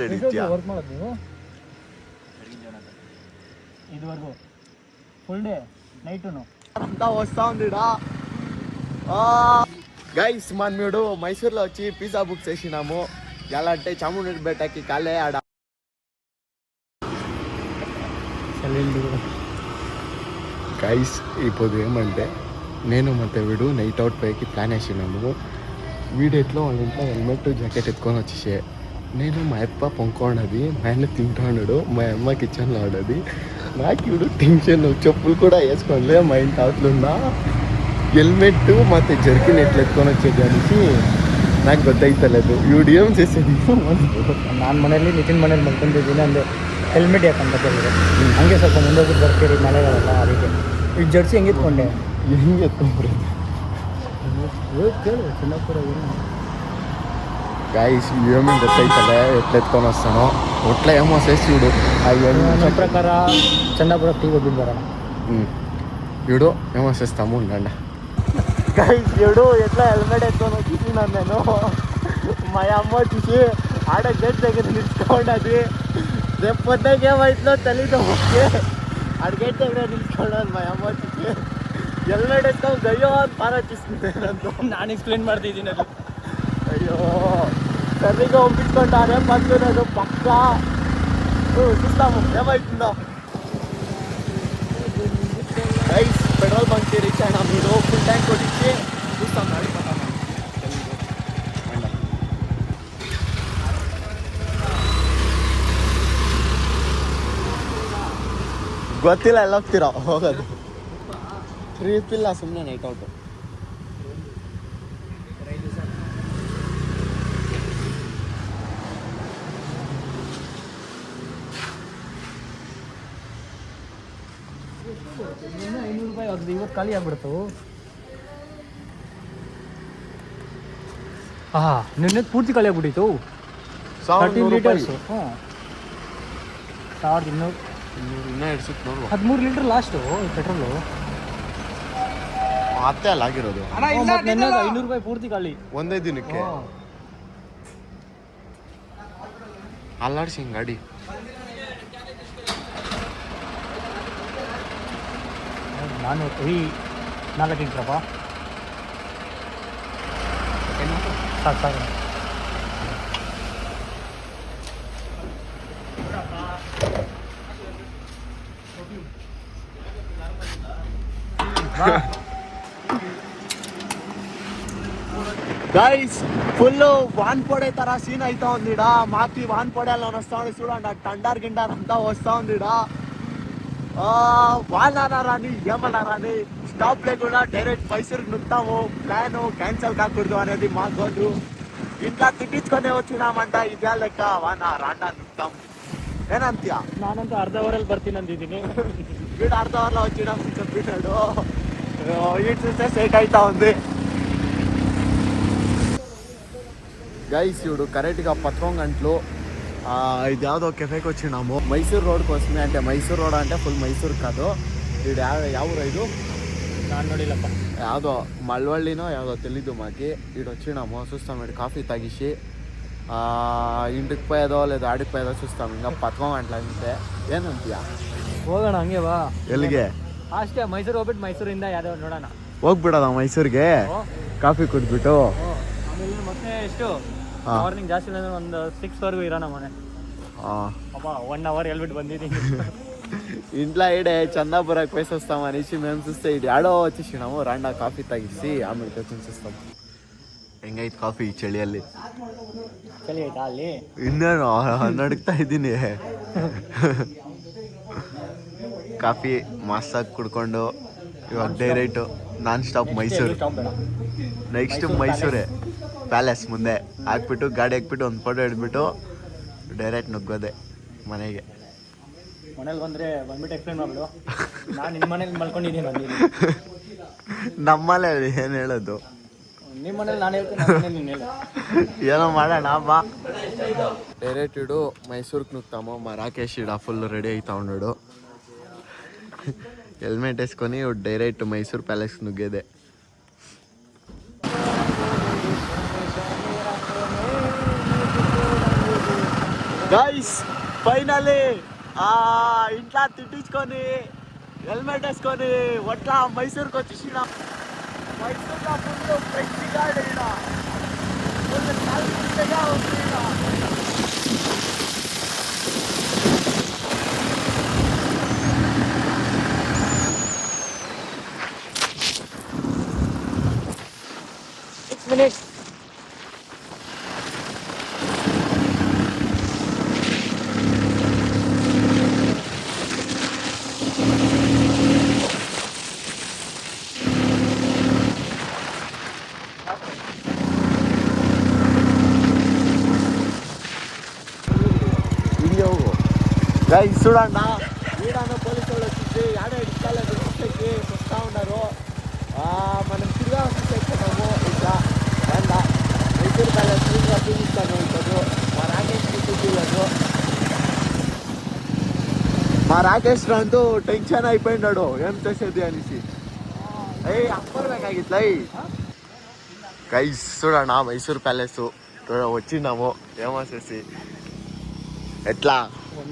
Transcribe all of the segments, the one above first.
ಹಿಡಿತೀಯ work ಮಾಡೋದು ನೀವು ಇದುವರೆಗೂ ಫುಲ್ ಡೇ ನೈಟು అంతా వస్తా ఉందిడా గైస్ మనమేడు మైసూర్లో వచ్చి పిజ్జా బుక్ చేసినాము ఎలా అంటే చాముండి బేటకి కాలే ఆడ గైస్ ఇప్పుడు ఏమంటే నేను ಮತ್ತೆ వీడు నైట్ అవుట్ పైకి ప్లాన్ వేసినాము వీడెట్లో వాళ్ళ ఇంట్లో హెల్మెట్ జాకెట్ ఎత్తుకొని వచ్చేసే నేను మా అప్ప పొంకోండది మా ఆయన తింటాడు మా అమ్మ కిచెన్లో ఆడది నాకు ఇప్పుడు టెన్షన్ చెప్పులు కూడా వేసుకోలే మా ఇంటి అవతలున్నా హెల్మెట్ ಮತ್ತೆ జర్కిన్ ఎట్లా ఎత్తుకొని వచ్చేది అనేసి నాకు ಗೊತ್ತಾಯ್ತలేదు ಇವ್ಡು ಏನು చేసేది ನಾನು ಮನೆಯಲ್ಲಿ ನಿತಿನ್ ಮನೇಲಿ ಮಲ್ಕೊಂಡಿದ್ದೀನಿ ಅಂದರೆ ಹೆಲ್ಮೆಟ್ ಯಾಕಂತ ಕೇಳಿದ್ರೆ ಹಂಗೆ ಸ್ವಲ್ಪ ಮುಂದೆ ಹೋಗಿ ಬರ್ತೀರಿ ಮಳೆಗಾಲಲ್ಲ ಅದಕ್ಕೆ ಈ ಜರ್ಸಿ ಹೆಂಗೆ ಎತ್ಕೊಂಡೆ ಹೆಂಗೆ ಎತ್ಕೊಂಡ್ಬರೋದು ಕೇಳು ಚಿನ್ನಪುರ ಏನು ಗಾಯ್ಸ್ ಏಮೇನು ಗೊತ್ತಾಯ್ತಲ್ಲ ಎತ್ಕೊಂಡು ವಸ್ತಾನೋ ಒಟ್ಲ ಏಮೋ ಸೇಸಿಡು ನನ್ನ ಪ್ರಕಾರ ಚಂದಾಪುರ ಟೀ ಹೋಗ್ಬಿಟ್ಟು ಬರೋಣ వీడు ఏమో చేస్తాము ఉండండి గైస్ వీడు ఎట్లా హెల్మెట్ ఎత్తుకొని వచ్చి నేను మా అమ్మ వచ్చి ఆడ గేట్ దగ్గర నిలుచుకోండి రేపు పొద్దుకి ఏమైతుందో తెలీదు ఓకే ఆడ గేట్ దగ్గర నిలుచుకోండి మా అమ్మ వచ్చి హెల్మెట్ ఎత్తుకొని గయ్యో అని పారొచ్చిస్తుంది ನಾನು ಎಕ್ಸ್ಪ್ಲೇನ್ ಮಾಡ್ತಿದ್ದೀನಿ ಅದು ಅಯ್ಯೋ ಸರಿగా ఒప్పించుకుంటారే పక్కనదు పక్క చూస్తాము ఏమవుతుందో గైస్ పెట్రోల్ బంక్కి రీచ్ అయినా మీరు ఫుల్ ట్యాంక్ కొట్టించి చూస్తాం నడిపోతాం ಗೊತ್ತಿಲ್ಲ ಎಲ್ಲ ಹೋಗ್ತೀರಾ ಹೋಗೋದು ಟ್ರಿಪ್ ಇಲ್ಲ ಸುಮ್ಮನೆ ನೈಟ್ ಔಟು ₹500 ಅದು ಇವತ್ತು ಖಾಲಿ ಆಗ್ಬಿಡ್ತು ನಿನ್ನೆ ಪೂರ್ತಿ ಖಾಲಿ ಆಗ್ಬಿಟ್ಟಿತ್ತು 13 ಲೀಟರ್ಸು 1200 13 ಲೀಟರ್ ಲಾಸ್ಟು ಪೆಟ್ರೋಲು ಮತ್ತೆ ಅಲ್ಲ ಆಗಿರೋದು ನಿನ್ನೆ ₹500 ಪೂರ್ತಿ ಖಾಲಿ ಒಂದೇ ದಿನಕ್ಕೆ ಅಲ್ಲಾಡ್ಸಿ ಹಿಂಗೆ ಗಾಡಿ ನಾನು 4 ಲೀಟ್ರಪ್ಪ ಸಾಕು గైస్ ఫుల్ వాన్ పడే తర సీన్ అవుతా ఉందిడా మాకి వాన్ పడేయాలని వస్తా ఉంది చూడండి టండార్ గిండార్ అంతా వస్తా ఉందిడా వాన్ అన్నారని ఏమన్నారని స్టాప్ లేకుండా డైరెక్ట్ మైసూరుకి నుక్తాము ప్లాన్ క్యాన్సల్ కాకూడదు అనేది మా గోడు ఇంట్లో తిట్టించుకొని వచ్చినామంట ఇదే లెక్క వాన రాండా నుక్తాం ಏನಂತೀಯ ನಾನಂತೂ ಅರ್ಧ ಅವರಲ್ಲಿ ಬರ್ತೀನಿ ಅಂದಿದ್ದೀನಿ వీడు అర్ధ అవర్లో వచ్చినాము చెప్పినాడు ఇటు చూస్తే సెట్ అవుతా ఉంది గైస్ ఇప్పుడు కరెక్ట్గా 11 గంటలు ఇది ಯಾವುದೋ ಕೆಫೆಗೆ వచ్చినాము ಮೈಸೂರು ರೋಡ್ ಕೋಸಮೇ అంటే ಮೈಸೂರು ರೋಡ್ అంటే ಫುಲ್ ಮೈಸೂರು ಕಾದು ಇದು ಯಾವ ಊರು ಇದು ನಾನು ನೋಡಿಲ್ಲಪ್ಪ ಯಾವುದೋ ಮಳವಳ್ಳಿನೋ ಯಾವುದೋ తెలీదు మాకి ఇటు వచ్చినాము చూస్తాం ఇటు కాఫీ తాగిసి ఇంటికి పోయేదో లేదా ఆడికి పోయేదో చూస్తాం ఇంకా 11 గంటలు ಅಂತೆ ಏನಂತೀಯ ಹೋಗೋಣ ಹಂಗೆ ಬಾ ಎಲ್ಲಿಗೆ ಅಷ್ಟೇ ಮೈಸೂರು ಹೋಗ್ಬಿಟ್ಟು ಮೈಸೂರಿಂದ ಯಾವ್ದೋ ನೋಡೋಣ ಹೋಗ್ಬಿಡೋದ ಮೈಸೂರಿಗೆ ಕಾಫಿ ಕುಡಿದ್ಬಿಟ್ಟು ಆಮೇಲೆ ಮತ್ತೆ ಎಷ್ಟು ಮಾರ್ನಿಂಗ್ ಜಾಸ್ತಿ ಅಂದ್ರೆ ಒಂದು 6 ಇರೋಣ ಮನೆ అబ్బా 1 అవర్ ಹೇಳ್ಬಿಟ್ಟು ಬಂದಿದ್ದೀನಿ ఇంట్లో ఈడే చందాపురకు పోయి వస్తాం అనేసి మేము చూస్తే ఇది ఆడో వచ్చేసినాము రాండా కాఫీ తాగిసి ఆమె కూర్చొని చూస్తాం ಹೆಂಗೈತೆ ಕಾಫಿ ಚಳಿಯಲ್ಲಿ ಚಳಿ ಆಯ್ತಾ ಅಲ್ಲಿ ಇನ್ನೇನು ನಡುಕ್ತಾ ಇದ್ದೀನಿ ಕಾಫಿ ಮಸ್ತಾಗಿ ಕುಡ್ಕೊಂಡು ಇವಾಗ direct nonstop Mysuru next ಮೈಸೂರೇ ಪ್ಯಾಲೇಸ್ ಮುಂದೆ ಹಾಕ್ಬಿಟ್ಟು ಗಾಡಿ ಹಾಕ್ಬಿಟ್ಟು ಒಂದು ಫೋಟೋ ಹಿಡ್ಬಿಟ್ಟು ಡೈರೆಕ್ಟ್ ನುಗ್ಗೋದೆ ಮನೆಗೆ ಮನೇಲಿ ಬಂದ್ಬಿಟ್ಟು ಎಕ್ಸ್ಪ್ಲೇನ್ ಮಾಡ್ಬಿಡು ನಾನು ನಿಮ್ಮ ಮನೇಲಿ ಮಲ್ಕೊಂಡಿದ್ದೀನಿ ನಮ್ಮಲ್ಲೇ ಏನು ಹೇಳೋದು ನಿಮ್ಮ ಮನೇಲಿ ನಾನು ಹೇಳ್ತೀನಿ ನೀನು ಹೇಳು ಏನೋ ಮಾಡೋಣ ಬಾ ಡೈರೆಕ್ಟ್ ಇಡು ಮೈಸೂರಿಗೆ ನುಗ್ತಾಮೋ మా రాకేష్ ఇడ ఫుల్ రెడీ అవుతా ఉన్నాడు ಹೆಲ್ಮೆಟ್ వేసుకొని డైరెక్ట్ ಮೈಸೂರು ಪ್ಯಾಲೇಸ್ ನುಗ್ಗೇದೆ గైస్ ఫైనలీ ఇంట్లో తిట్టించుకొని హెల్మెట్ వేసుకొని ఒట్లా మైసూర్కి వచ్చేసిన మైసూర్లో ఫుల్ ఫ్రెంచ్ గార్డ్ ఫుల్ కాల్గా ఉంది minutes. వీడియో గైస్ చూడండి వీడాన పోలీసు వాళ్ళు వచ్చి ఆడే ఇష్టాలు దొరికి వస్తూ ఉన్నారు మనం తిరిగా వచ్చేస్తున్నాము ఇట్లా రండ మైసూరు ప్యాలెస్ చూపిస్తాను ఇప్పుడు మా రాకేష్ చూపించలేదు మా రాకేష్ అంటూ టెన్షన్ అయిపోయినాడు ఏం చేసేది అనేసి అయ్యి అప్పర్ಬೇಕಾಗಿತ್ಲ గైస్ చూడండి మైసూరు ప్యాలెస్ వచ్చినాము ఏమోసేసి ఎట్లా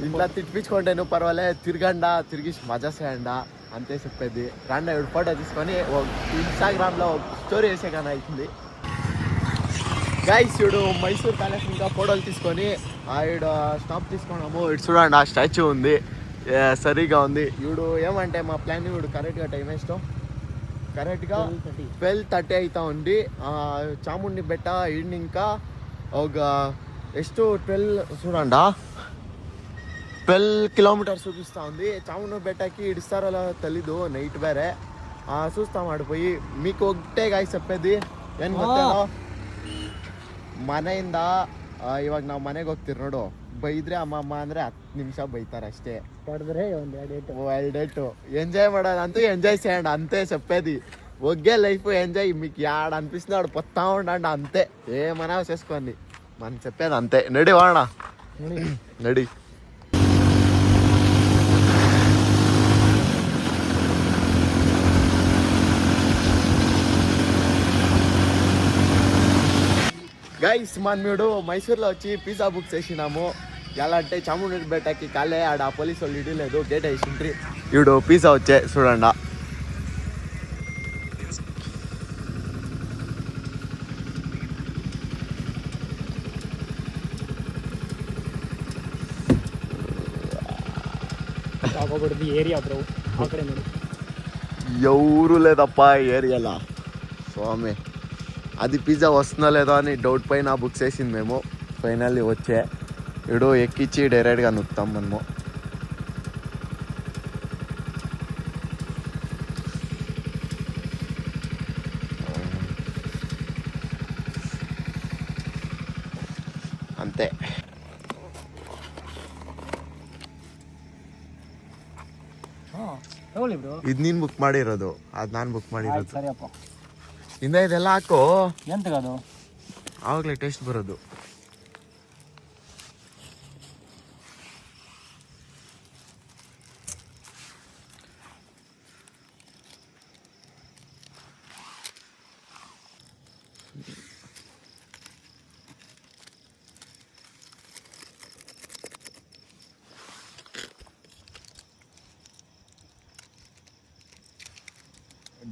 ఇంట్లో తిప్పించుకుంటేను పర్వాలే తిరిగి మజా చేయండా అంతే చెప్పేది రండి ఇప్పుడు ఫోటో తీసుకొని ఇన్స్టాగ్రామ్లో స్టోరీ వేసే కానీ అవుతుంది గైస్ ఇప్పుడు మైసూర్ ప్యాలెస్ ఇంకా ఫోటోలు తీసుకొని ఈడ స్టాప్ తీసుకున్నాము ఇటు చూడండి ఆ స్టాచ్యూ ఉంది సరిగా ఉంది ఇప్పుడు ఏమంటే మా ప్లాన్ ఇప్పుడు కరెక్ట్గా టైం వేస్తాం కరెక్ట్గా 12:30 అవుతా ఉంది చాముండి బెట్ట ఈడ్ ఇంకా ఒక ಎಷ್ಟು 12 చూడండా 12 ಕಿಲೋಮೀಟರ್ಸ್ చూపిస్తూ ఉంది చాముండి బెట్టకి ఇడిస్తారో తెలీదు నైట్ ಬೇರೆ చూస్తాం ఆడిపోయి మీకు ఒకటే ಗಾಯ್ಸ್ చెప్పేది ಏನು ಗೊತ್ತೇನೋ ಮನೆಯಿಂದ ಇವಾಗ ನಾವು ಮನೆಗೆ ಹೋಗ್ತೀರಿ ನೋಡು ಬೈದ್ರೆ ಅಮ್ಮ ಅಂದರೆ 10 ನಿಮಿಷ ಬೈತಾರೆ ಅಷ್ಟೇ ಹೊಡೆದ್ರೆ ಎರಡು ಡೇಟು ఎంజాయ్ ಮಾಡೋದಂತೂ ఎంజాయ్ చేయండి అంతే చెప్పేది ఒగ్గే లైఫ్ ఎంజాయ్ మీకు యాడ అనిపిస్తుంది ఆడ పొత్తా ఉండండి అంతే ఏమన్నా చేసుకోండి మనం చెప్పేది అంతే నడి వాడ నడి గైస్ మనం మైసూర్లో వచ్చి పిజ్జా బుక్ చేసినాము ఎలా అంటే చాముండి బెట్టకి కాలే ఆడ పోలీసు వాళ్ళు ఇడలేదు గేట్ వేసిండ్రి ఇప్పుడు పిజ్జా వచ్చే చూడండి ఏరియా బ్రో అక్కడే ఎవరు లేదప్ప ఏరియాలో స్వామి అది పిజ్జా వస్తుందో లేదో అని డౌట్ పైన బుక్ చేసింది మేము ఫైనల్లీ వచ్చే ఇప్పుడు ఎక్కించి డైరెక్ట్గా నొక్కుతాం మనము ಅಂತೆ ತಗೊಳ್ಳಿ ಬ್ರೋ ಇದು ನೀನು ಬುಕ್ ಮಾಡಿರೋದು ಅದು ನಾನು ಬುಕ್ ಮಾಡಿರೋದು ಸರಿಯಪ್ಪ ಇಂದ ಇದೆಲ್ಲ ಹಾಕೋ ಎಂತಗದು ಆವಾಗಲೇ ಟೇಸ್ಟ್ ಬರೋದು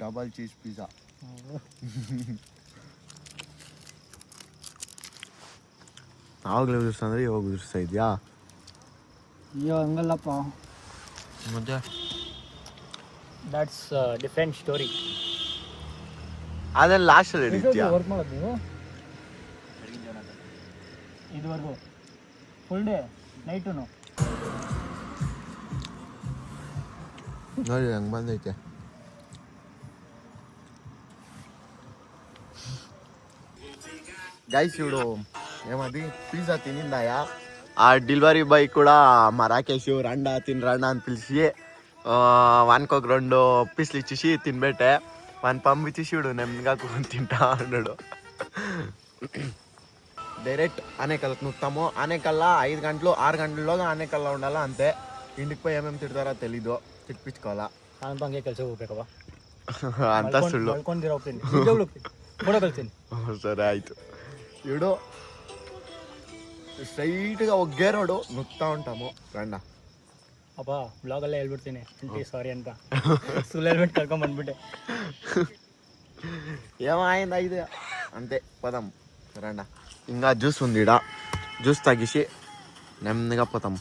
ಡಬಲ್ ಚೀಸ್ ಪಿಜ್ಜಾ ಆವಾಗಲೇ ಉದುರ್ಸ್ತಾ ಅಂದ್ರೆ ಇವಾಗ ಉದುರ್ಸ್ತಾ ಇದೆಯಾ ಅಯ್ಯೋ ಹಂಗಲ್ಲಪ್ಪ ಮತ್ತೆ ದಟ್ಸ್ ಡಿಫ್ರೆಂಟ್ ಸ್ಟೋರಿ ಅದೆಲ್ಲ ಲಾಸ್ಟಲ್ಲಿ ಹಿಡಿತೀಯಾ ವರ್ಕ್ ಮಾಡೋದು ನೀವು ಇದುವರೆಗೂ ಫುಲ್ ಡೇ ನೈಟು ನೋಡಿ ಹಂಗೆ ಬಂದೈತೆ గైస్ ఇప్పుడు ఏమది పిజ్జా తినిందాయా ఆ డెలివరీ బాయ్ కూడా మా రాకేష్ రండా అని పిలిచి వానికి ఒక 2 పీసులు ఇచ్చేసి తినబెట్టే వాని పంపించేసి ఇప్పుడు నెమ్మదిగా కూర్చొని తింటా అన్నాడు డైరెక్ట్ ఆనేకల్కి నొక్కుతాము ఆనేకల్లా 5 గంటలు 6 గంటల్లోగా ఆనేకల్లా ఉండాలా అంతే ఇంటికి పోయి ఏమేమి తిడతారో తెలీదు తిప్పించుకోవాలా ಹಂಗೆ ಕೆಲಸ ಹೋಗ್ಬೇಕವ ಅಂತ ಸುಳ್ಳು ಮಲ್ಕೊಂಡಿರೋ ಹೋಗ್ತೀನಿ ಫೋಟೋ ಕಳ್ತೀನಿ ಸರಿ ಆಯಿತು ಇಡು ಸ್ಟ್ರೈಟ್గా ఒగ్గే రోడ్డు నొక్కుతా ఉంటాము రండి ಅಪ್ಪ ಬ್ಲಾಗಲ್ಲೇ ಹೇಳ್ಬಿಡ್ತೀನಿ ಸಾರಿ ಅಂತ ಸುಳ್ಳು ಹೆಲ್ಮೆಟ್ ಕರ್ಕೊಂಬಂದ್ಬಿಟ್ಟೆ. ఏమైంది ఇది అంతే పోదాం రండి. ఇంకా జ్యూస్ ఉంది ఈడ, జ్యూస్ తాగేసి నెమ్మదిగా పోతాం.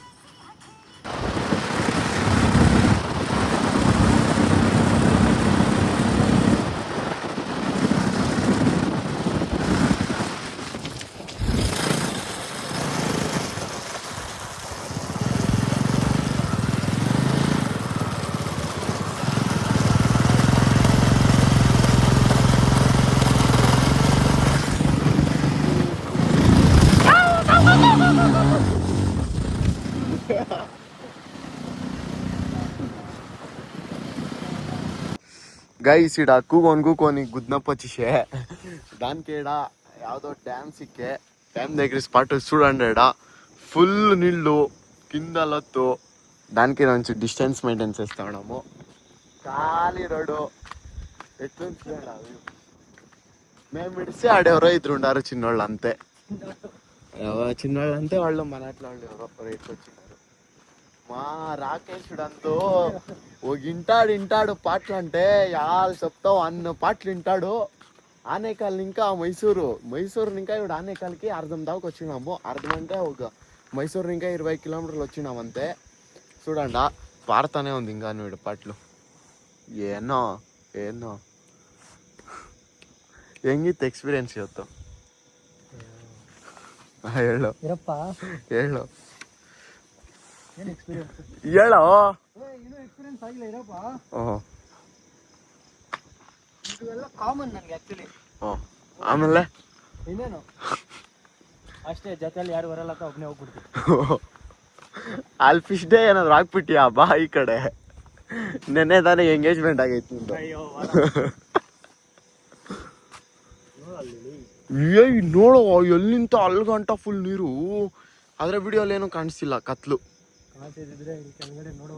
ಗೈಸ್ ಇಡ ಕೂಗೋನ್ గుద్నప్ప వచ్చేసే దానికి ఈడ ಯಾವುದೋ డ్యామ్ సిక్కే డ్యామ్ దగ్గర స్పాట్ చూడండి. ఈడ ఫుల్ నీళ్ళు కింద లొత్తు దానికి నుంచి డిస్టెన్స్ మెయింటైన్ చేస్తా ఉన్నాము. ఖాళీ రోడ్డు ఎట్లుంది చూడండి. మేము ఇడిస్తే ఆడెవరో ఇద్దరు ఉండారు చిన్నోళ్ళు అంతే. చిన్నోళ్ళు అంతే, వాళ్ళు మన అట్లా వాళ్ళు ఎవరో రేట్కి వచ్చినారు. మా రాకేషుడంతో ఒక ఇంటాడు పాటలు అంటే యాళ్ళు చెప్తావు అన్న పాటలు వింటాడు. ఆనేకాల్ ఇంకా మైసూరు ఇంకా ఇప్పుడు ఆనేకాల్కి అర్ధం దాకా వచ్చినాము. అర్ధం అంటే ఒక మైసూరు ఇంకా 20 కిలోమీటర్లు వచ్చినాము అంతే. చూడండి పారుతానే ఉంది ఇంకా వీడు పాటలు. ಏನೋ ಹೆಂಗಿತ್ತು ಎಕ್ಸ್ಪೀರಿಯನ್ಸ್ ಇವತ್ತು? ಹೇಳು ಹೇಳು ಹೇಳೋ. ಎಕ್ಸ್ಪೀರಿಯನ್ಸ್ ಆಗಿಲ್ಲ ಇರಪ್ಪ. ಓಹ್ ಇದೆಲ್ಲ ಕಾಮನ್ ನನಗೆ ಆ್ಯಕ್ಚುಲಿ. ಆಮೇಲೆ ಇನ್ನೇನು ಅಷ್ಟೇ, ಜೊತೆಯಲ್ಲಿ ಯಾರು ಬರಲ್ಲ ಅಂತ ಒಬ್ಬನೇ ಹೋಗ್ಬಿಡ್ತೀವಿ. ಅಲ್ಲಿ ಫಿಶ್ ಡೇ ಏನಾದ್ರು ಹಾಕ್ಬಿಟ್ಟಿಯಾ? ಬಾ ಈ ಕಡೆ. ನೆನ್ನೆ ತಾನೇ ಎಂಗೇಜ್ಮೆಂಟ್ ಆಗೈತಿ ನಿಂದು. ನೋಡು ಎಲ್ಲಿಂತ ಅಲ್ಗಂಟ ಫುಲ್ ನೀರು. ಆದ್ರೆ ವಿಡಿಯೋಲಿ ಏನೂ ಕಾಣಿಸ್ತಿಲ್ಲ, ಕತ್ಲು.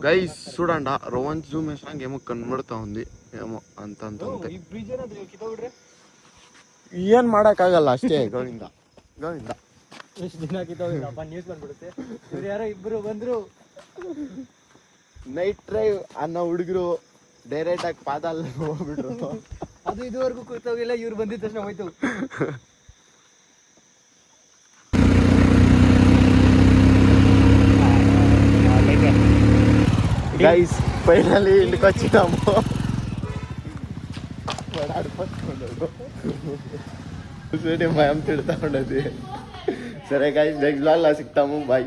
గైస్ చూడండి రోవన్స్ జూమ్ వేసినాక ఏమో కనబడుతా ఉంది ఏమో అంతే. ಏನ್ ಮಾಡಕ್ಕಾಗಲ್ಲ ಅಷ್ಟೇ. ಗೋವಿಂದ ಎಷ್ಟು ದಿನ ಕಿತ್ತೋಗಿಲ್ಲಪ್ಪ, ನ್ಯೂಸ್ ಬಂದ್ಬಿಡುತ್ತೆ. ಇವ್ರು ಯಾರೋ ಇಬ್ರು ಬಂದ್ರು ನೈಟ್ ಡ್ರೈವ್ ಅನ್ನೋ ಹುಡುಗರು ಡೈರೆಕ್ಟ್ ಆಗಿ ಪಾದಲ್ಲಿ ಹೋಗ್ಬಿಟ್ರು. ಅದು ಇದುವರೆಗೂ ಕೂತೋಗಿಲ್ಲ, ಇವ್ರು ಬಂದಿದ ತಕ್ಷಣ ಹೋಯ್ತು. గైస్ ఫైనల్లీ ఇంటికి వచ్చినాము. పడుతున్నాడు భయం తిడతా ఉండదు. సరే గైస్ నెక్స్ట్ బ్లాగ్లో సిగ్తాము. బాయ్.